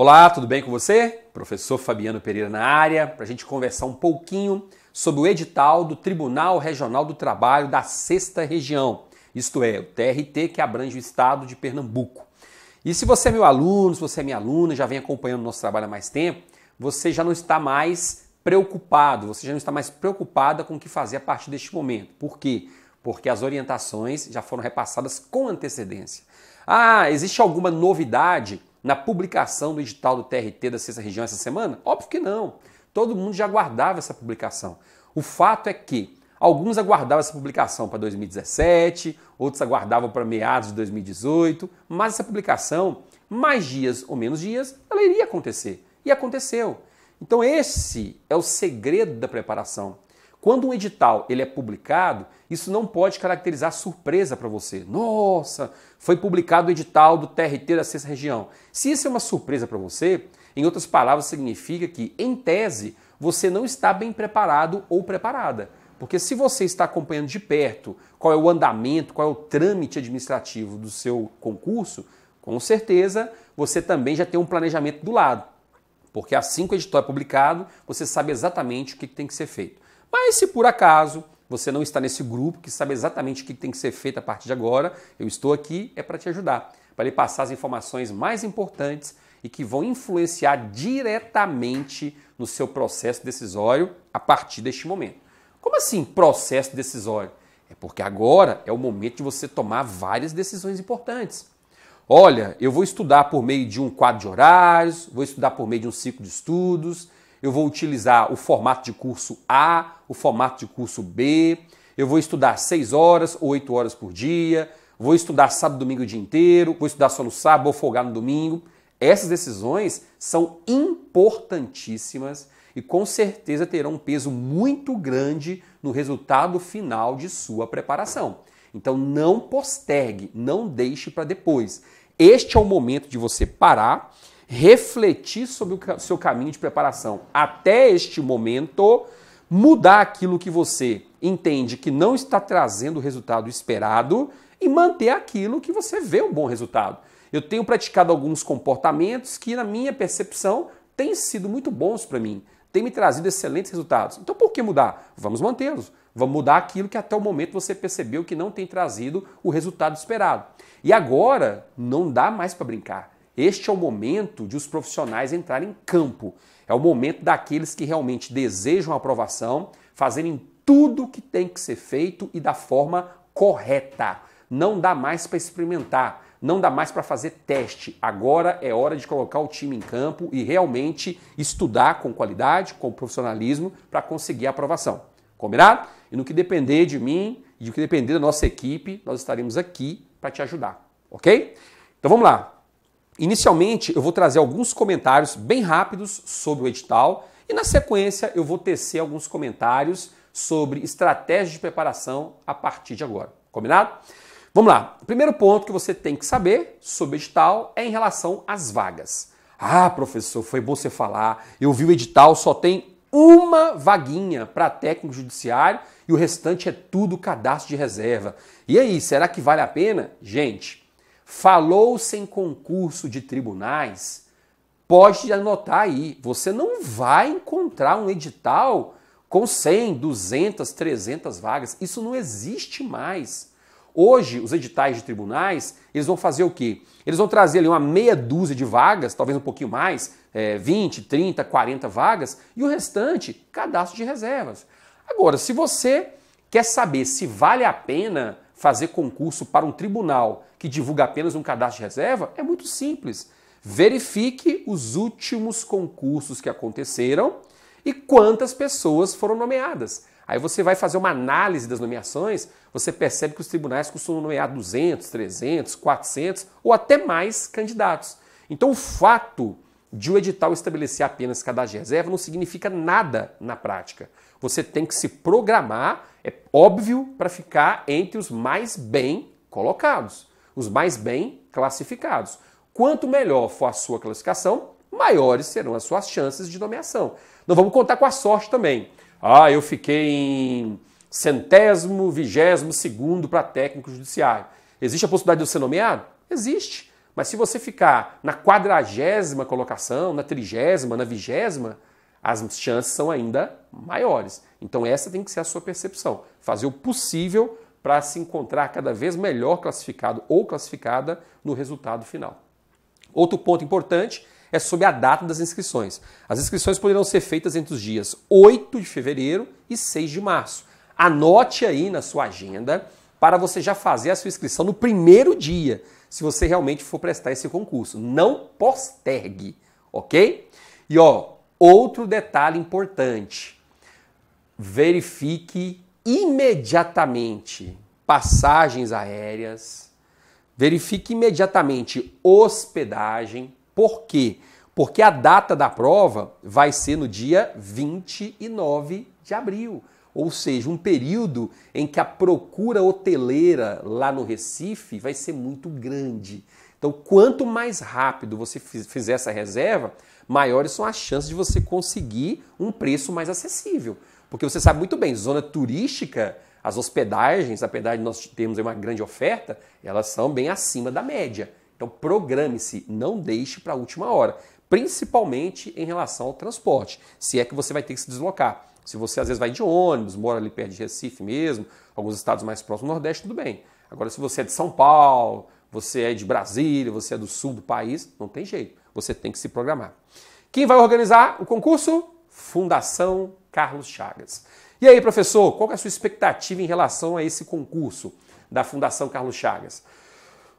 Olá, tudo bem com você? Professor Fabiano Pereira na área, para a gente conversar um pouquinho sobre o edital do Tribunal Regional do Trabalho da 6ª Região, isto é, o TRT que abrange o estado de Pernambuco. E se você é meu aluno, se você é minha aluna, já vem acompanhando o nosso trabalho há mais tempo, você já não está mais preocupado, você já não está mais preocupada com o que fazer a partir deste momento. Por quê? Porque as orientações já foram repassadas com antecedência. Ah, existe alguma novidade na publicação do edital do TRT da 6ª Região essa semana? Óbvio que não. Todo mundo já aguardava essa publicação. O fato é que alguns aguardavam essa publicação para 2017, outros aguardavam para meados de 2018, mas essa publicação, mais dias ou menos dias, ela iria acontecer. E aconteceu. Então esse é o segredo da preparação. Quando um edital ele é publicado, isso não pode caracterizar surpresa para você. Nossa, foi publicado o edital do TRT da 6ª Região. Se isso é uma surpresa para você, em outras palavras, significa que, em tese, você não está bem preparado ou preparada. Porque se você está acompanhando de perto qual é o andamento, qual é o trâmite administrativo do seu concurso, com certeza você também já tem um planejamento do lado. Porque assim que o edital é publicado, você sabe exatamente o que tem que ser feito. Mas se por acaso você não está nesse grupo que sabe exatamente o que tem que ser feito a partir de agora, eu estou aqui para te ajudar, para lhe passar as informações mais importantes e que vão influenciar diretamente no seu processo decisório a partir deste momento. Como assim processo decisório? É porque agora é o momento de você tomar várias decisões importantes. Olha, eu vou estudar por meio de um quadro de horários, vou estudar por meio de um ciclo de estudos, eu vou utilizar o formato de curso A, o formato de curso B, eu vou estudar 6 horas ou 8 horas por dia, vou estudar sábado e domingo o dia inteiro, vou estudar só no sábado, vou folgar no domingo. Essas decisões são importantíssimas e com certeza terão um peso muito grande no resultado final de sua preparação. Então não postergue, não deixe para depois. Este é o momento de você parar, refletir sobre o seu caminho de preparação até este momento, mudar aquilo que você entende que não está trazendo o resultado esperado e manter aquilo que você vê um bom resultado. Eu tenho praticado alguns comportamentos que, na minha percepção, têm sido muito bons para mim, têm me trazido excelentes resultados. Então, por que mudar? Vamos mantê-los. Vamos mudar aquilo que até o momento você percebeu que não tem trazido o resultado esperado. E agora, não dá mais para brincar. Este é o momento de os profissionais entrarem em campo. É o momento daqueles que realmente desejam a aprovação, fazerem tudo o que tem que ser feito e da forma correta. Não dá mais para experimentar, não dá mais para fazer teste. Agora é hora de colocar o time em campo e realmente estudar com qualidade, com profissionalismo, para conseguir a aprovação. Combinado? E no que depender de mim e do que depender da nossa equipe, nós estaremos aqui para te ajudar, ok? Então vamos lá. Inicialmente, eu vou trazer alguns comentários bem rápidos sobre o edital e, na sequência, eu vou tecer alguns comentários sobre estratégias de preparação a partir de agora. Combinado? Vamos lá. O primeiro ponto que você tem que saber sobre o edital é em relação às vagas. Ah, professor, foi bom você falar. Eu vi o edital, só tem uma vaguinha para técnico judiciário e o restante é tudo cadastro de reserva. E aí, será que vale a pena? Gente, falou-se em concurso de tribunais, pode anotar aí, você não vai encontrar um edital com 100, 200, 300 vagas, isso não existe mais. Hoje, os editais de tribunais, eles vão fazer o quê? Eles vão trazer ali uma meia dúzia de vagas, talvez um pouquinho mais, 20, 30, 40 vagas, e o restante, cadastro de reservas. Agora, se você quer saber se vale a pena fazer concurso para um tribunal que divulga apenas um cadastro de reserva, é muito simples. Verifique os últimos concursos que aconteceram e quantas pessoas foram nomeadas. Aí você vai fazer uma análise das nomeações, você percebe que os tribunais costumam nomear 200, 300, 400 ou até mais candidatos. Então o fato de o edital estabelecer apenas cadastro de reserva não significa nada na prática. Você tem que se programar, é óbvio, para ficar entre os mais bem colocados, os mais bem classificados. Quanto melhor for a sua classificação, maiores serão as suas chances de nomeação. Não vamos contar com a sorte também. Ah, eu fiquei em 100º, 22º para técnico judiciário. Existe a possibilidade de eu ser nomeado? Existe. Mas se você ficar na 40ª colocação, na 30ª, na 20ª, as chances são ainda maiores. Então essa tem que ser a sua percepção. Fazer o possível para se encontrar cada vez melhor classificado ou classificada no resultado final. Outro ponto importante é sobre a data das inscrições. As inscrições poderão ser feitas entre os dias 8 de fevereiro e 6 de março. Anote aí na sua agenda para você já fazer a sua inscrição no primeiro dia, se você realmente for prestar esse concurso. Não postergue, ok? E outro detalhe importante. Verifique imediatamente passagens aéreas, verifique imediatamente hospedagem. Por quê? Porque a data da prova vai ser no dia 29 de abril, ou seja, um período em que a procura hoteleira lá no Recife vai ser muito grande. Então, quanto mais rápido você fizer essa reserva, maiores são as chances de você conseguir um preço mais acessível. Porque você sabe muito bem, zona turística, as hospedagens, apesar de nós termos uma grande oferta, elas são bem acima da média. Então programe-se, não deixe para a última hora, principalmente em relação ao transporte, se é que você vai ter que se deslocar. Se você às vezes vai de ônibus, mora ali perto de Recife mesmo, alguns estados mais próximos do Nordeste, tudo bem. Agora se você é de São Paulo, você é de Brasília, você é do sul do país, não tem jeito, você tem que se programar. Quem vai organizar o concurso? Fundação Carlos Chagas. E aí, professor, qual é a sua expectativa em relação a esse concurso da Fundação Carlos Chagas?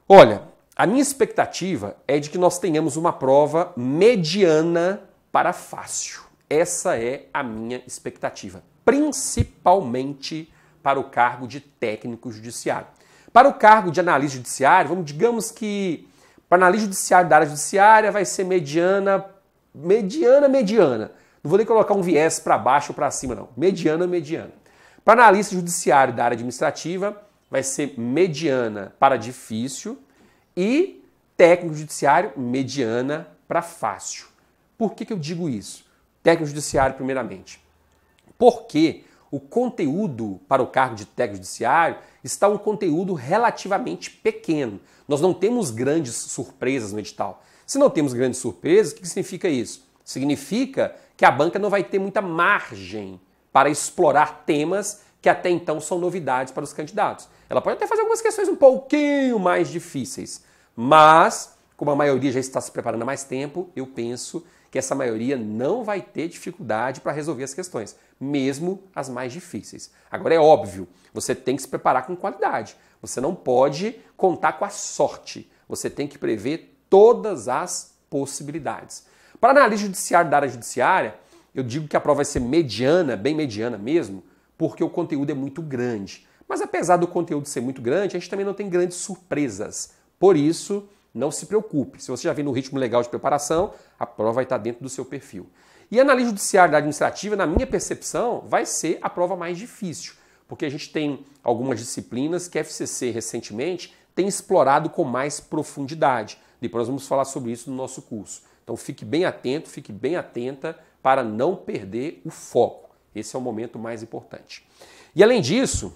Olha, a minha expectativa é de que nós tenhamos uma prova mediana para fácil. Essa é a minha expectativa, principalmente para o cargo de técnico judiciário. Para o cargo de analista judiciário, digamos que para analista judiciário da área judiciária vai ser mediana. Não vou nem colocar um viés para baixo ou para cima, não. Mediana. Para analista judiciário da área administrativa, vai ser mediana para difícil e técnico judiciário, mediana para fácil. Por que eu digo isso? Técnico judiciário, primeiramente. Porque o conteúdo para o cargo de técnico judiciário está um conteúdo relativamente pequeno. Nós não temos grandes surpresas no edital. Se não temos grandes surpresas, o que significa isso? Significa que a banca não vai ter muita margem para explorar temas que até então são novidades para os candidatos. Ela pode até fazer algumas questões um pouquinho mais difíceis, mas, como a maioria já está se preparando há mais tempo, eu penso que essa maioria não vai ter dificuldade para resolver as questões, mesmo as mais difíceis. Agora é óbvio, você tem que se preparar com qualidade. Você não pode contar com a sorte. Você tem que prever todas as possibilidades. Para analista judiciário da área judiciária, eu digo que a prova vai ser mediana, bem mediana mesmo, porque o conteúdo é muito grande. Mas apesar do conteúdo ser muito grande, a gente também não tem grandes surpresas. Por isso, não se preocupe. Se você já vem no ritmo legal de preparação, a prova vai estar dentro do seu perfil. E a analista judiciária da administrativa, na minha percepção, vai ser a prova mais difícil, porque a gente tem algumas disciplinas que a FCC recentemente tem explorado com mais profundidade. Depois nós vamos falar sobre isso no nosso curso. Então fique bem atento, fique bem atenta para não perder o foco. Esse é o momento mais importante. E além disso,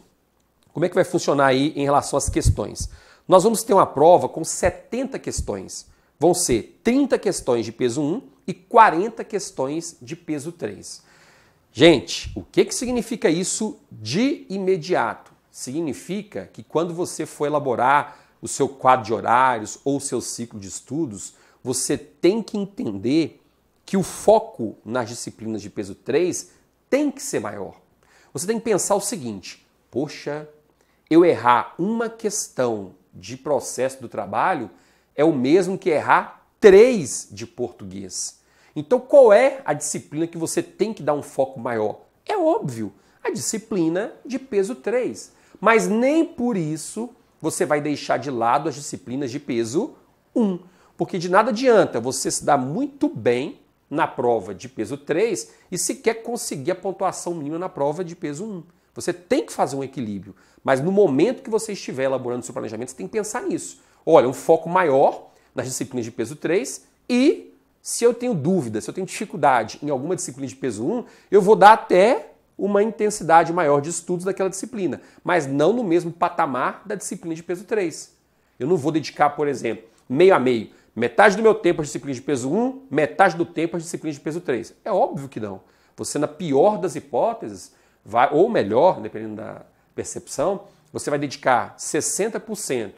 como é que vai funcionar aí em relação às questões? Nós vamos ter uma prova com 70 questões. Vão ser 30 questões de peso 1 e 40 questões de peso 3. Gente, o que significa isso de imediato? Significa que quando você for elaborar o seu quadro de horários ou o seu ciclo de estudos, você tem que entender que o foco nas disciplinas de peso 3 tem que ser maior. Você tem que pensar o seguinte: poxa, eu errar uma questão de processo do trabalho é o mesmo que errar 3 de português. Então qual é a disciplina que você tem que dar um foco maior? É óbvio, a disciplina de peso 3. Mas nem por isso você vai deixar de lado as disciplinas de peso 1. Porque de nada adianta você se dar muito bem na prova de peso 3 e sequer conseguir a pontuação mínima na prova de peso 1. Você tem que fazer um equilíbrio, mas no momento que você estiver elaborando seu planejamento, você tem que pensar nisso. Olha, um foco maior nas disciplinas de peso 3 e se eu tenho dúvida, se eu tenho dificuldade em alguma disciplina de peso 1, eu vou dar até uma intensidade maior de estudos daquela disciplina, mas não no mesmo patamar da disciplina de peso 3. Eu não vou dedicar, por exemplo, meio a meio. Metade do meu tempo as disciplinas de peso 1, metade do tempo as disciplinas de peso 3. É óbvio que não. Você, na pior das hipóteses, vai, ou melhor, dependendo da percepção, você vai dedicar 60%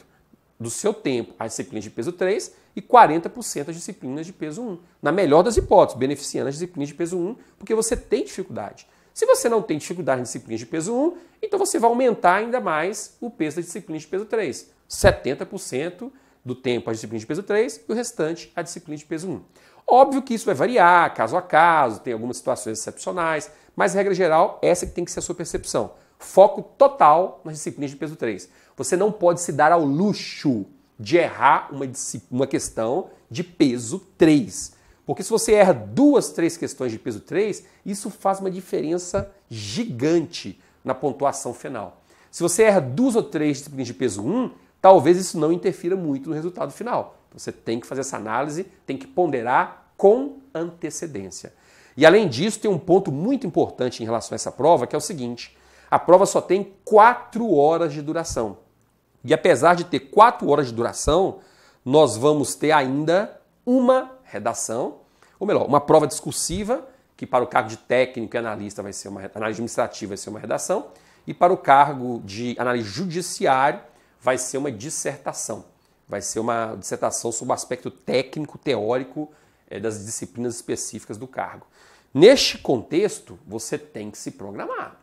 do seu tempo às disciplinas de peso 3 e 40% às disciplinas de peso 1. Na melhor das hipóteses, beneficiando as disciplinas de peso 1, porque você tem dificuldade. Se você não tem dificuldade nas disciplinas de peso 1, então você vai aumentar ainda mais o peso das disciplinas de peso 3. 70% do tempo às disciplinas de peso 3 e o restante à disciplina de peso 1. Óbvio que isso vai variar caso a caso, tem algumas situações excepcionais, mas, regra geral, essa que tem que ser a sua percepção. Foco total nas disciplinas de peso 3. Você não pode se dar ao luxo de errar uma questão de peso 3. Porque se você erra 2, 3 questões de peso 3, isso faz uma diferença gigante na pontuação final. Se você erra 2 ou 3 disciplinas de peso 1, talvez isso não interfira muito no resultado final. Você tem que fazer essa análise, tem que ponderar com antecedência. E além disso, tem um ponto muito importante em relação a essa prova, que é o seguinte: a prova só tem 4 horas de duração. E apesar de ter 4 horas de duração, nós vamos ter ainda uma redação, ou melhor, uma prova discursiva, que para o cargo de técnico e analista vai ser uma análise administrativa, vai ser uma redação, e para o cargo de analista judiciário vai ser uma dissertação. Vai ser uma dissertação sobre o aspecto técnico, teórico das disciplinas específicas do cargo. Neste contexto, você tem que se programar.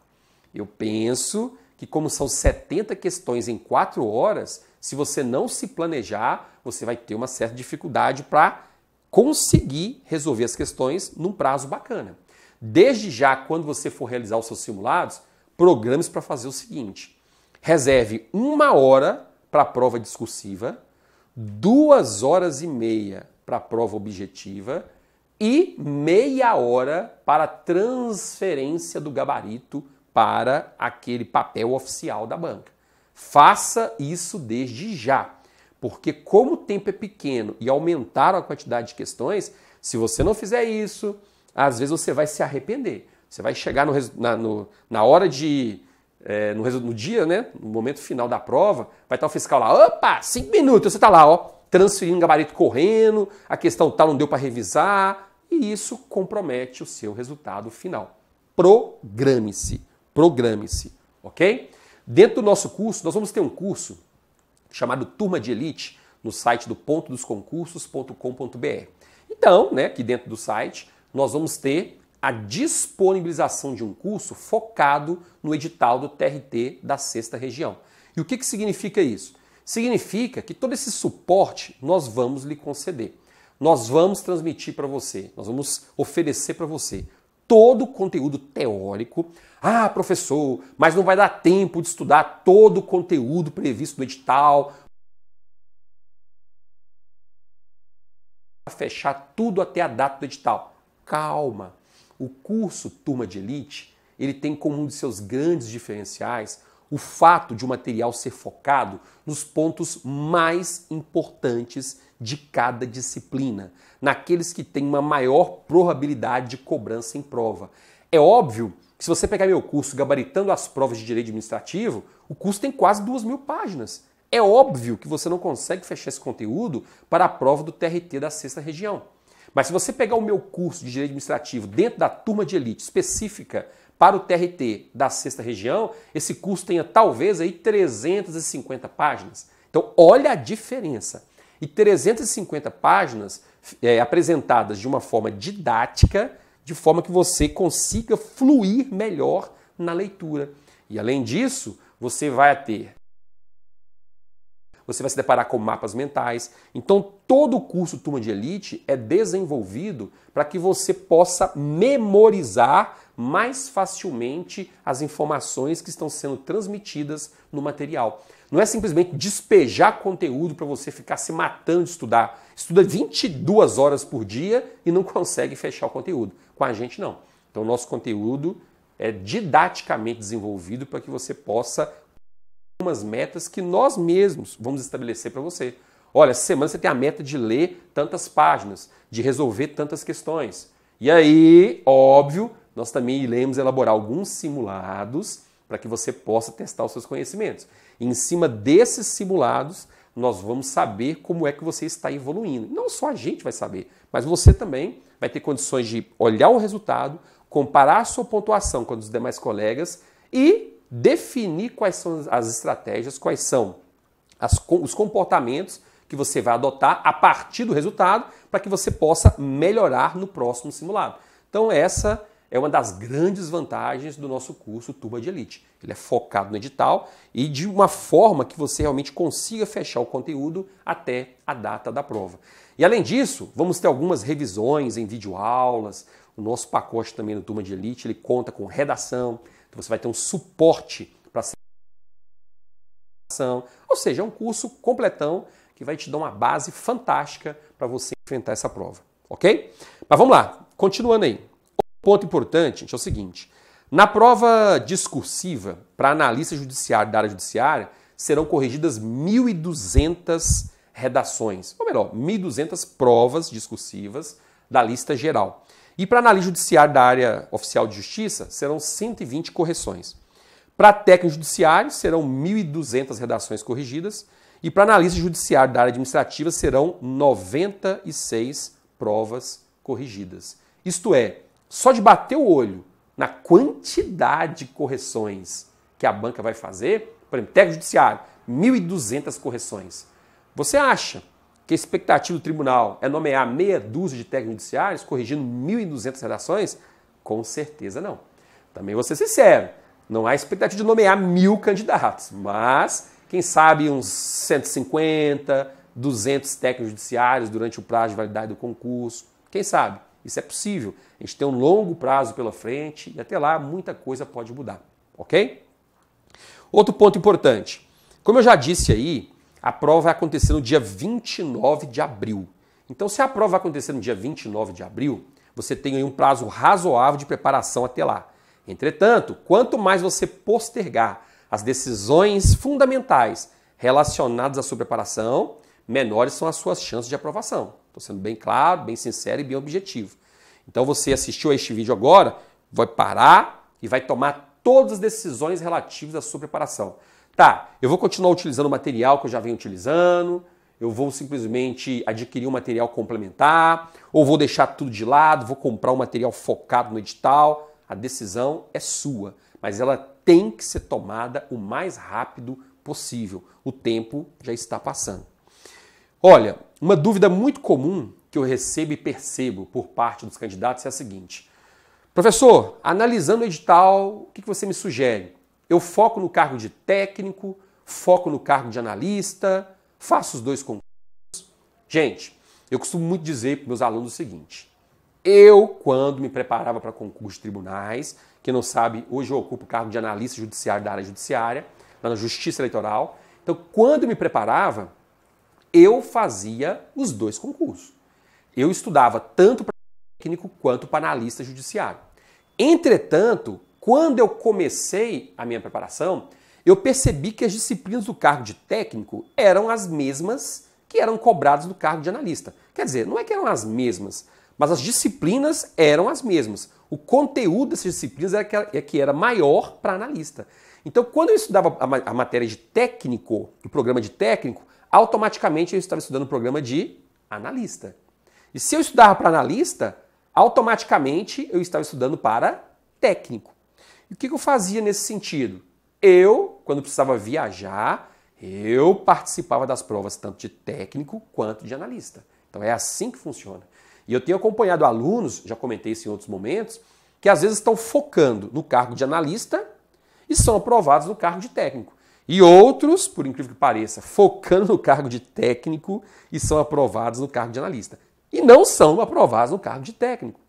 Eu penso que, como são 70 questões em 4 horas, se você não se planejar, você vai ter uma certa dificuldade para conseguir resolver as questões num prazo bacana. Desde já, quando você for realizar os seus simulados, programe-se para fazer o seguinte: reserve 1 hora para a prova discursiva, 2 horas e meia para a prova objetiva e meia hora para a transferência do gabarito para aquele papel oficial da banca. Faça isso desde já, porque como o tempo é pequeno e aumentaram a quantidade de questões, se você não fizer isso, às vezes você vai se arrepender. Você vai chegar na hora de... no dia, né, no momento final da prova, vai estar o fiscal lá, opa, 5 minutos, você está lá, ó, transferindo o gabarito correndo, a questão tal não deu para revisar, e isso compromete o seu resultado final. Programe-se, ok? Dentro do nosso curso, nós vamos ter um curso chamado Turma de Elite, no site do pontodosconcursos.com.br. Então, né, aqui dentro do site, nós vamos ter a disponibilização de um curso focado no edital do TRT da 6ª Região. E o que significa isso? Significa que todo esse suporte nós vamos lhe conceder. Nós vamos transmitir para você, nós vamos oferecer para você todo o conteúdo teórico. Ah, professor, mas não vai dar tempo de estudar todo o conteúdo previsto no edital. Fechar tudo até a data do edital. Calma. O curso Turma de Elite, ele tem como um de seus grandes diferenciais o fato de o material ser focado nos pontos mais importantes de cada disciplina, naqueles que têm uma maior probabilidade de cobrança em prova. É óbvio que se você pegar meu curso gabaritando as provas de direito administrativo, o curso tem quase 2.000 páginas. É óbvio que você não consegue fechar esse conteúdo para a prova do TRT da 6ª Região. Mas se você pegar o meu curso de Direito Administrativo dentro da Turma de Elite específica para o TRT da 6ª Região, esse curso tenha talvez aí 350 páginas. Então, olha a diferença. E 350 páginas apresentadas de uma forma didática, de forma que você consiga fluir melhor na leitura. E além disso, você vai se deparar com mapas mentais. Então, todo o curso Turma de Elite é desenvolvido para que você possa memorizar mais facilmente as informações que estão sendo transmitidas no material. Não é simplesmente despejar conteúdo para você ficar se matando de estudar. Estuda 22 horas por dia e não consegue fechar o conteúdo. Com a gente, não. Então, o nosso conteúdo é didaticamente desenvolvido para que você possa umas metas que nós mesmos vamos estabelecer para você. Olha, essa semana você tem a meta de ler tantas páginas, de resolver tantas questões. E aí, óbvio, nós também iremos elaborar alguns simulados para que você possa testar os seus conhecimentos. E em cima desses simulados, nós vamos saber como é que você está evoluindo. Não só a gente vai saber, mas você também vai ter condições de olhar o resultado, comparar a sua pontuação com a dos demais colegas e definir quais são as estratégias, quais são os comportamentos que você vai adotar a partir do resultado para que você possa melhorar no próximo simulado. Então essa é uma das grandes vantagens do nosso curso Turma de Elite. Ele é focado no edital e de uma forma que você realmente consiga fechar o conteúdo até a data da prova. E além disso, vamos ter algumas revisões em videoaulas. O nosso pacote também no Turma de Elite, ele conta com redação, então você vai ter um suporte para a redação. Ou seja, é um curso completão que vai te dar uma base fantástica para você enfrentar essa prova, ok? Mas vamos lá, continuando aí. Ponto importante, gente, é o seguinte. Na prova discursiva, para analista judiciário da área judiciária, serão corrigidas 1.200 redações, ou melhor, 1.200 provas discursivas da lista geral. E para analista judiciário da área oficial de justiça, serão 120 correções. Para técnico judiciário, serão 1.200 redações corrigidas. E para analista judiciário da área administrativa, serão 96 provas corrigidas. Isto é, só de bater o olho na quantidade de correções que a banca vai fazer, por exemplo, técnico judiciário, 1.200 correções. Você acha que a expectativa do tribunal é nomear meia dúzia de técnicos judiciários corrigindo 1.200 redações? Com certeza não. Também vou ser sincero, não há expectativa de nomear 1.000 candidatos, mas quem sabe uns 150, 200 técnicos judiciários durante o prazo de validade do concurso. Quem sabe? Isso é possível. A gente tem um longo prazo pela frente e até lá muita coisa pode mudar, ok? Outro ponto importante. Como eu já disse aí, a prova vai acontecer no dia 29 de abril. Então, se a prova vai acontecer no dia 29 de abril, você tem aí um prazo razoável de preparação até lá. Entretanto, quanto mais você postergar as decisões fundamentais relacionadas à sua preparação, menores são as suas chances de aprovação. Estou sendo bem claro, bem sincero e bem objetivo. Então você assistiu a este vídeo agora, vai parar e vai tomar todas as decisões relativas à sua preparação. Tá, eu vou continuar utilizando o material que eu já venho utilizando, eu vou simplesmente adquirir um material complementar, ou vou deixar tudo de lado, vou comprar um material focado no edital. A decisão é sua, mas ela tem que ser tomada o mais rápido possível. O tempo já está passando. Olha, uma dúvida muito comum que eu recebo e percebo por parte dos candidatos é a seguinte. Professor, analisando o edital, o que você me sugere? Eu foco no cargo de técnico, foco no cargo de analista, faço os dois concursos? Gente, eu costumo muito dizer para meus alunos o seguinte. Eu, quando me preparava para concurso de tribunais, quem não sabe, hoje eu ocupo o cargo de analista judiciário da área judiciária, lá na Justiça Eleitoral. Então, quando eu me preparava, eu fazia os dois concursos. Eu estudava tanto para técnico quanto para analista judiciário. Entretanto, quando eu comecei a minha preparação, eu percebi que as disciplinas do cargo de técnico eram as mesmas que eram cobradas do cargo de analista. Quer dizer, não é que eram as mesmas, mas as disciplinas eram as mesmas. O conteúdo dessas disciplinas é que era maior para analista. Então, quando eu estudava a matéria de técnico, o programa de técnico, automaticamente eu estava estudando o programa de analista. E se eu estudava para analista, automaticamente eu estava estudando para técnico. E o que eu fazia nesse sentido? Eu, quando precisava viajar, eu participava das provas tanto de técnico quanto de analista. Então é assim que funciona. E eu tenho acompanhado alunos, já comentei isso em outros momentos, que às vezes estão focando no cargo de analista e são aprovados no cargo de técnico. E outros, por incrível que pareça, focando no cargo de técnico e são aprovados no cargo de analista. E não são aprovados no cargo de técnico.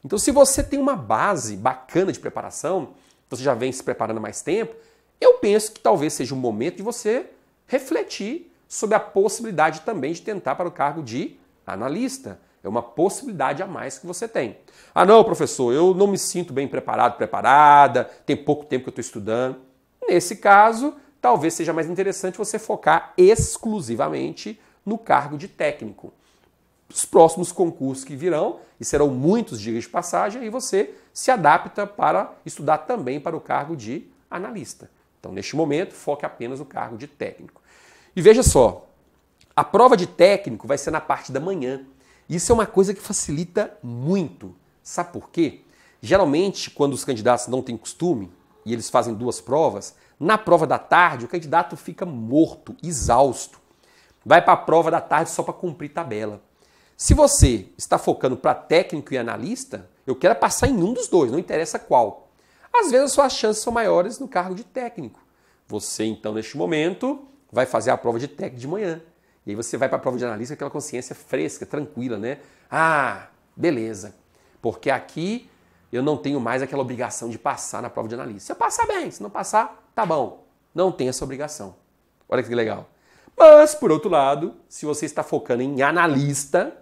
Então, se você tem uma base bacana de preparação, você já vem se preparando há mais tempo, eu penso que talvez seja um momento de você refletir sobre a possibilidade também de tentar para o cargo de analista. É uma possibilidade a mais que você tem. Ah, não, professor, eu não me sinto bem preparado, preparada, tem pouco tempo que eu estou estudando. Nesse caso, talvez seja mais interessante você focar exclusivamente no cargo de técnico. Os próximos concursos que virão, e serão muitos dias de passagem, aí você se adapta para estudar também para o cargo de analista. Então, neste momento, foque apenas no cargo de técnico. E veja só, A prova de técnico vai ser na parte da manhã. Isso é uma coisa que facilita muito. Sabe por quê? Geralmente, quando os candidatos não têm costume e eles fazem 2 provas, na prova da tarde o candidato fica morto, exausto. Vai para a prova da tarde só para cumprir tabela. Se você está focando para técnico e analista, eu quero passar em um dos dois, não interessa qual. Às vezes as suas chances são maiores no cargo de técnico. Você, então, neste momento, vai fazer a prova de técnico de manhã. E aí você vai para a prova de analista com aquela consciência fresca, tranquila, né? Ah, beleza. Porque aqui eu não tenho mais aquela obrigação de passar na prova de analista. Se eu passar bem, se não passar, tá bom. Não tem essa obrigação. Olha que legal. Mas, por outro lado, se você está focando em analista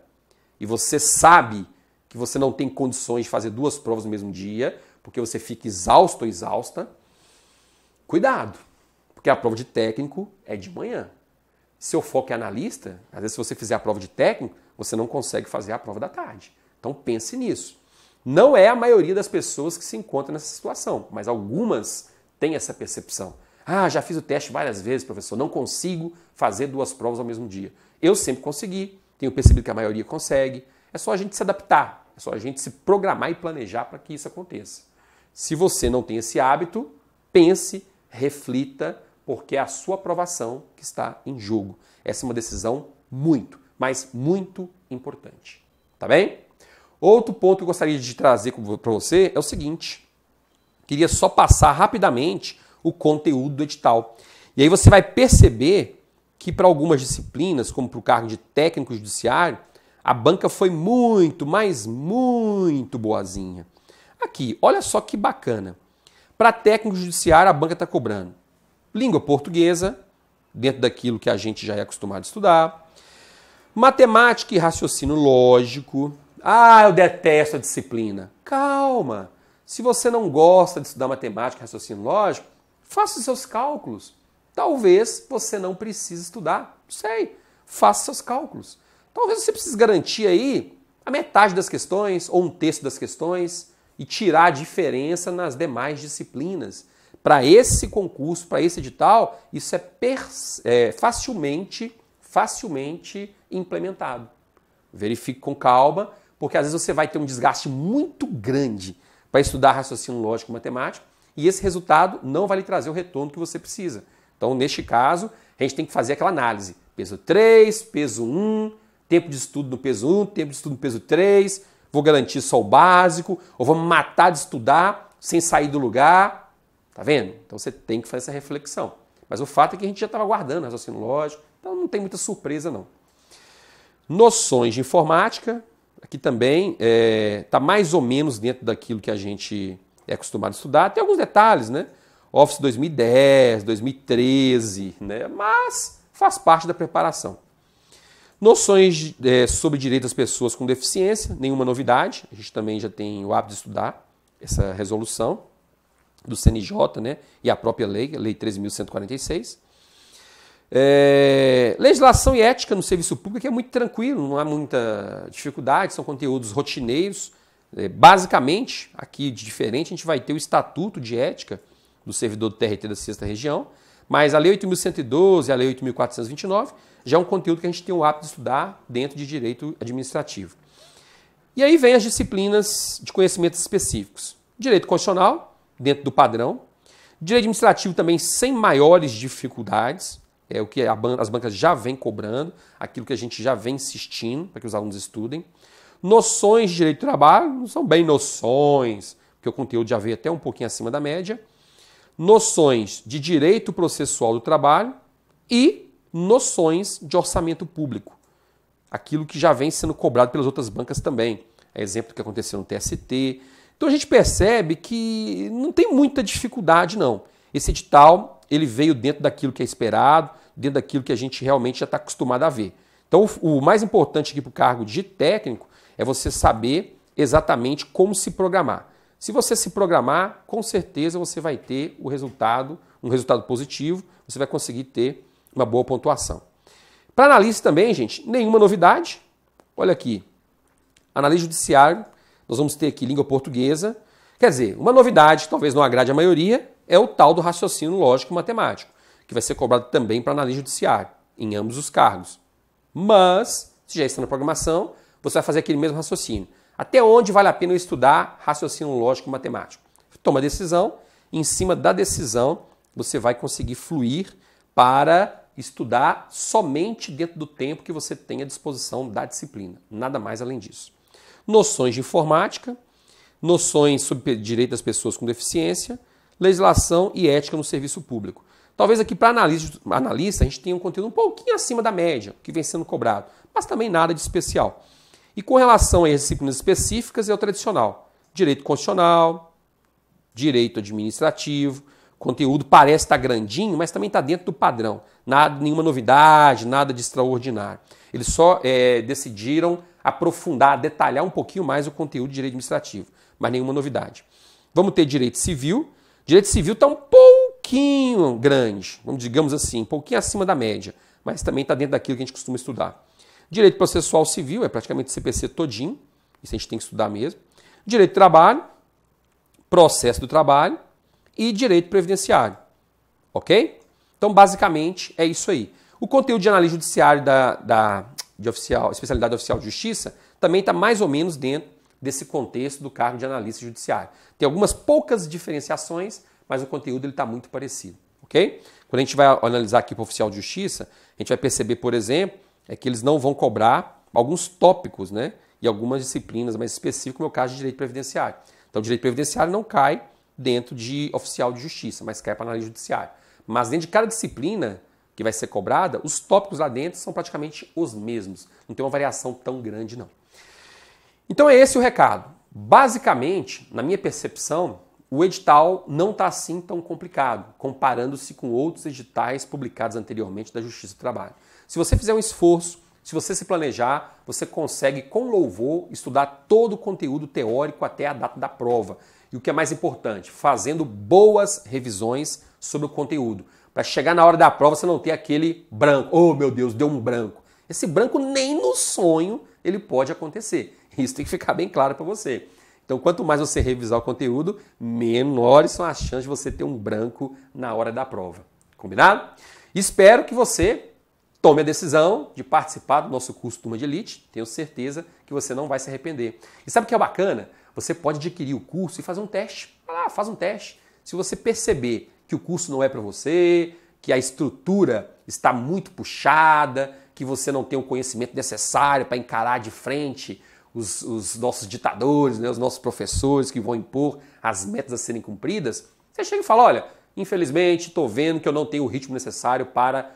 e você sabe que você não tem condições de fazer 2 provas no mesmo dia, porque você fica exausto ou exausta, cuidado, porque a prova de técnico é de manhã. Seu foco é analista, às vezes se você fizer a prova de técnico, você não consegue fazer a prova da tarde. Então pense nisso. Não é a maioria das pessoas que se encontram nessa situação, mas algumas têm essa percepção. Ah, já fiz o teste várias vezes, professor, não consigo fazer 2 provas ao mesmo dia. Eu sempre consegui, tenho percebido que a maioria consegue. É só a gente se adaptar, é só a gente se programar e planejar para que isso aconteça. Se você não tem esse hábito, pense, reflita, porque é a sua aprovação que está em jogo. Essa é uma decisão muito, mas muito importante. Tá bem? Outro ponto que eu gostaria de trazer para você é o seguinte. Queria só passar rapidamente o conteúdo do edital. E aí você vai perceber que para algumas disciplinas, como para o cargo de técnico judiciário, a banca foi muito, mas muito boazinha. Aqui, olha só que bacana. Para técnico judiciário, a banca está cobrando língua portuguesa, dentro daquilo que a gente já é acostumado a estudar, matemática e raciocínio lógico. Ah, eu detesto a disciplina. Calma. Se você não gosta de estudar matemática e raciocínio lógico, faça os seus cálculos. Talvez você não precise estudar. Não sei. Faça seus cálculos. Talvez você precise garantir aí a metade das questões ou 1/3 das questões e tirar a diferença nas demais disciplinas. Para esse concurso, para esse edital, isso é facilmente implementado. Verifique com calma, porque às vezes você vai ter um desgaste muito grande para estudar raciocínio lógico e matemática e esse resultado não vai lhe trazer o retorno que você precisa. Então, neste caso, a gente tem que fazer aquela análise. Peso 3, peso 1, tempo de estudo no peso 1, tempo de estudo no peso 3, vou garantir só o básico, ou vou me matar de estudar sem sair do lugar. Tá vendo? Então você tem que fazer essa reflexão. Mas o fato é que a gente já estava guardando raciocínio lógico, então não tem muita surpresa não. Noções de informática, aqui também está mais ou menos dentro daquilo que a gente é acostumado a estudar. Tem alguns detalhes, né? Office 2010, 2013, né? Mas faz parte da preparação. Noções sobre direito das pessoas com deficiência, nenhuma novidade. A gente também já tem o hábito de estudar essa resolução do CNJ, né? E a própria lei, a Lei 13.146. Legislação e ética no serviço público é muito tranquilo, não há muita dificuldade, são conteúdos rotineiros. Basicamente, aqui de diferente, a gente vai ter o Estatuto de Ética do servidor do TRT da 6ª Região, mas a Lei 8.112 e a Lei 8.429 já é um conteúdo que a gente tem o hábito de estudar dentro de direito administrativo. E aí vem as disciplinas de conhecimentos específicos. Direito constitucional, dentro do padrão. Direito administrativo também sem maiores dificuldades, é o que as bancas já vêm cobrando, aquilo que a gente já vem insistindo para que os alunos estudem. Noções de direito do trabalho, não são bem noções, porque o conteúdo já veio até um pouquinho acima da média. Noções de direito processual do trabalho e noções de orçamento público, aquilo que já vem sendo cobrado pelas outras bancas também. É exemplo do que aconteceu no TST. Então a gente percebe que não tem muita dificuldade não. Esse edital ele veio dentro daquilo que é esperado, dentro daquilo que a gente realmente já está acostumado a ver. Então o mais importante aqui para o cargo de técnico é você saber exatamente como se programar. Se você se programar, com certeza você vai ter um resultado positivo, você vai conseguir ter uma boa pontuação. Para analista também, gente, nenhuma novidade. Olha aqui, analista judiciário, nós vamos ter aqui língua portuguesa. Quer dizer, uma novidade, que talvez não agrade a maioria, é o tal do raciocínio lógico e matemático, que vai ser cobrado também para analista judiciário, em ambos os cargos. Mas, se já está na programação, você vai fazer aquele mesmo raciocínio. Até onde vale a pena eu estudar raciocínio lógico e matemático? Toma a decisão, e em cima da decisão você vai conseguir fluir para estudar somente dentro do tempo que você tem à disposição da disciplina. Nada mais além disso. Noções de informática, noções sobre direito das pessoas com deficiência, legislação e ética no serviço público. Talvez aqui para analista a gente tenha um conteúdo um pouquinho acima da média, que vem sendo cobrado, mas também nada de especial. E com relação às disciplinas específicas, é o tradicional. Direito constitucional, direito administrativo, conteúdo parece estar grandinho, mas também está dentro do padrão. Nada, nenhuma novidade, nada de extraordinário. Eles só decidiram aprofundar, detalhar um pouquinho mais o conteúdo de direito administrativo, mas nenhuma novidade. Vamos ter direito civil. Direito civil está um pouquinho grande, digamos assim, um pouquinho acima da média, mas também está dentro daquilo que a gente costuma estudar. Direito processual civil é praticamente CPC todinho, isso a gente tem que estudar mesmo. Direito do trabalho, processo do trabalho e direito previdenciário, ok? Então, basicamente, é isso aí. O conteúdo de análise judiciário de especialidade oficial de justiça também está mais ou menos dentro desse contexto do cargo de analista judiciário. Tem algumas poucas diferenciações, mas o conteúdo está muito parecido, ok? Quando a gente vai analisar aqui para o oficial de justiça, a gente vai perceber, por exemplo, que eles não vão cobrar alguns tópicos, né? E algumas disciplinas mais específicas, como é o caso de direito previdenciário. Então, o direito previdenciário não cai dentro de oficial de justiça, mas cai para análise judiciária. Mas dentro de cada disciplina que vai ser cobrada, os tópicos lá dentro são praticamente os mesmos. Não tem uma variação tão grande, não. Então é esse o recado. Basicamente, na minha percepção, o edital não está assim tão complicado, comparando-se com outros editais publicados anteriormente da Justiça do Trabalho. Se você fizer um esforço, se você se planejar, você consegue, com louvor, estudar todo o conteúdo teórico até a data da prova. E o que é mais importante, fazendo boas revisões sobre o conteúdo. Para chegar na hora da prova você não ter aquele branco. Oh, meu Deus, deu um branco. Esse branco nem no sonho ele pode acontecer. Isso tem que ficar bem claro para você. Então, quanto mais você revisar o conteúdo, menores são as chances de você ter um branco na hora da prova. Combinado? Espero que você tome a decisão de participar do nosso curso Turma de Elite. Tenho certeza que você não vai se arrepender. E sabe o que é bacana? Você pode adquirir o curso e fazer um teste. Vai lá, faz um teste. Se você perceber que o curso não é para você, que a estrutura está muito puxada, que você não tem o conhecimento necessário para encarar de frente os nossos ditadores, né, os nossos professores que vão impor as metas a serem cumpridas, você chega e fala, olha, infelizmente estou vendo que eu não tenho o ritmo necessário para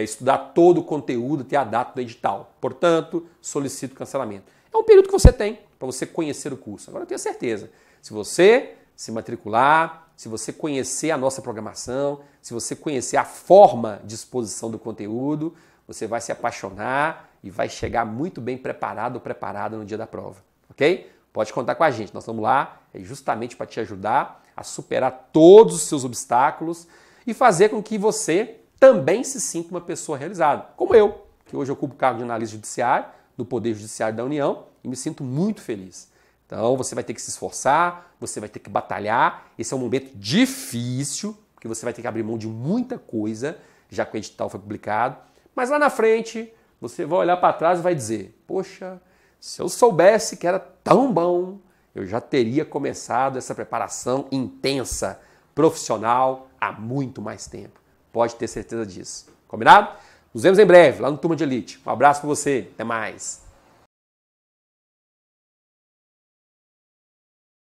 estudar todo o conteúdo até a data do edital. Portanto, solicito cancelamento. É um período que você tem para você conhecer o curso. Agora eu tenho certeza, se você se matricular, se você conhecer a nossa programação, se você conhecer a forma de exposição do conteúdo, você vai se apaixonar e vai chegar muito bem preparado ou preparada no dia da prova, ok? Pode contar com a gente, nós estamos lá justamente para te ajudar a superar todos os seus obstáculos e fazer com que você também se sinta uma pessoa realizada, como eu, que hoje ocupo o cargo de analista judiciário do Poder Judiciário da União e me sinto muito feliz. Então você vai ter que se esforçar, você vai ter que batalhar, esse é um momento difícil, porque você vai ter que abrir mão de muita coisa, já que o edital foi publicado, mas lá na frente você vai olhar para trás e vai dizer, poxa, se eu soubesse que era tão bom, eu já teria começado essa preparação intensa, profissional, há muito mais tempo. Pode ter certeza disso. Combinado? Nos vemos em breve, lá no Turma de Elite. Um abraço para você, até mais.